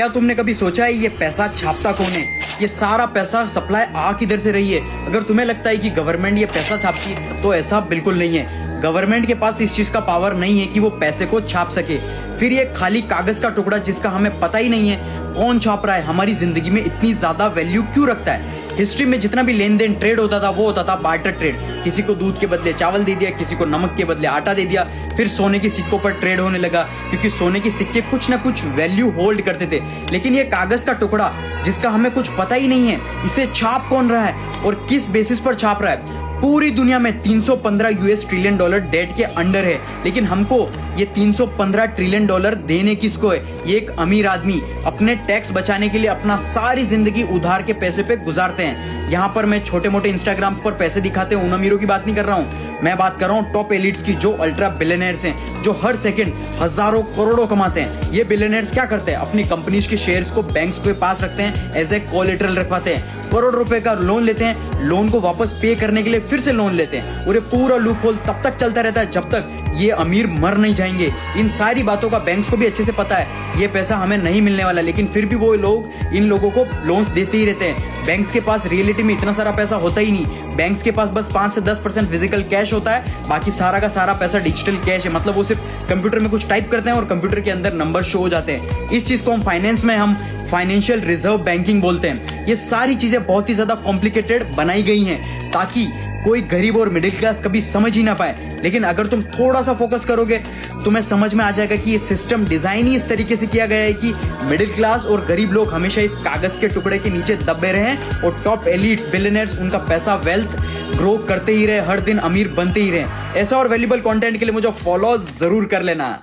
क्या तुमने कभी सोचा है ये पैसा छापता कौन है? ये सारा पैसा सप्लाई आ किधर से रही है? अगर तुम्हें लगता है कि गवर्नमेंट ये पैसा छापती है तो ऐसा बिल्कुल नहीं है। गवर्नमेंट के पास इस चीज का पावर नहीं है कि वो पैसे को छाप सके। फिर ये खाली कागज का टुकड़ा जिसका हमें पता ही नहीं है कौन छाप रहा है, हमारी जिंदगी में इतनी ज्यादा वैल्यू क्यों रखता है? हिस्ट्री में जितना भी लेन देन ट्रेड होता था वो होता था बार्टर ट्रेड। किसी को दूध के बदले चावल दे दिया, किसी को नमक के बदले आटा दे दिया। फिर सोने के सिक्कों पर ट्रेड होने लगा क्योंकि सोने के सिक्के कुछ ना कुछ वैल्यू होल्ड करते थे। लेकिन ये कागज का टुकड़ा जिसका हमें कुछ पता ही नहीं है, इसे छाप कौन रहा है और किस बेसिस पर छाप रहा है? पूरी दुनिया में 315 यूएस ट्रिलियन डॉलर डेट के अंडर है, लेकिन हमको ये 315 ट्रिलियन डॉलर देने किसको है? ये एक अमीर आदमी अपने टैक्स बचाने के लिए अपना सारी जिंदगी उधार के पैसे पे गुजारते हैं। यहाँ पर मैं छोटे मोटे इंस्टाग्राम पर पैसे दिखाते हैं उन अमीरों की बात नहीं कर रहा हूँ, मैं बात कर रहा हूँ टॉप एलिट्स की, जो अल्ट्रा बिलियनर्स हैं, जो हर सेकंड हजारों करोड़ों कमाते हैं। ये बिलियनर्स क्या करते हैं? अपनी कंपनीज के शेयर्स को बैंक्स के पास रखते हैं, एज ए कोलेटरल रखवाते हैं, करोड़ रुपए का लोन लेते हैं, लोन को वापस पे करने के लिए फिर से लोन लेते हैं और ये पूरा लूप होल तब तक चलता रहता है जब तक ये अमीर मर नहीं जाएंगे। इन सारी बातों का बैंक्स को भी अच्छे से पता है, ये पैसा हमें नहीं मिलने वाला, लेकिन फिर भी वो लोग इन लोगों को लोन्स देते ही रहते हैं। बैंक्स के पास रियलिटी में इतना सारा पैसा होता ही नहीं, बैंक्स के पास बस 5 से 10% फिजिकल कैश होता है, बाकी सारा का सारा पैसा डिजिटल कैश है। मतलब वो सिर्फ कंप्यूटर में कुछ टाइप करते हैं और कंप्यूटर के अंदर नंबर शो हो जाते हैं। इस चीज को हम फाइनेंस में हम फाइनेंशियल रिजर्व बैंकिंग बोलते हैं। ये सारी चीजें बहुत ही ज्यादा कॉम्प्लिकेटेड बनाई गई हैं ताकि कोई गरीब और मिडिल क्लास कभी समझ ही ना पाए। लेकिन अगर तुम थोड़ा सा फोकस करोगे तुम्हें समझ में आ जाएगा कि ये सिस्टम डिजाइन ही इस तरीके से किया गया है कि मिडिल क्लास और गरीब लोग हमेशा इस कागज के टुकड़े के नीचे दबे रहे और टॉप एलिट्स बिलियनर्स उनका पैसा वेल्थ ग्रो करते ही रहे, हर दिन अमीर बनते ही रहे। ऐसा और वैल्यूबल कंटेंट के लिए मुझे फॉलो जरूर कर लेना।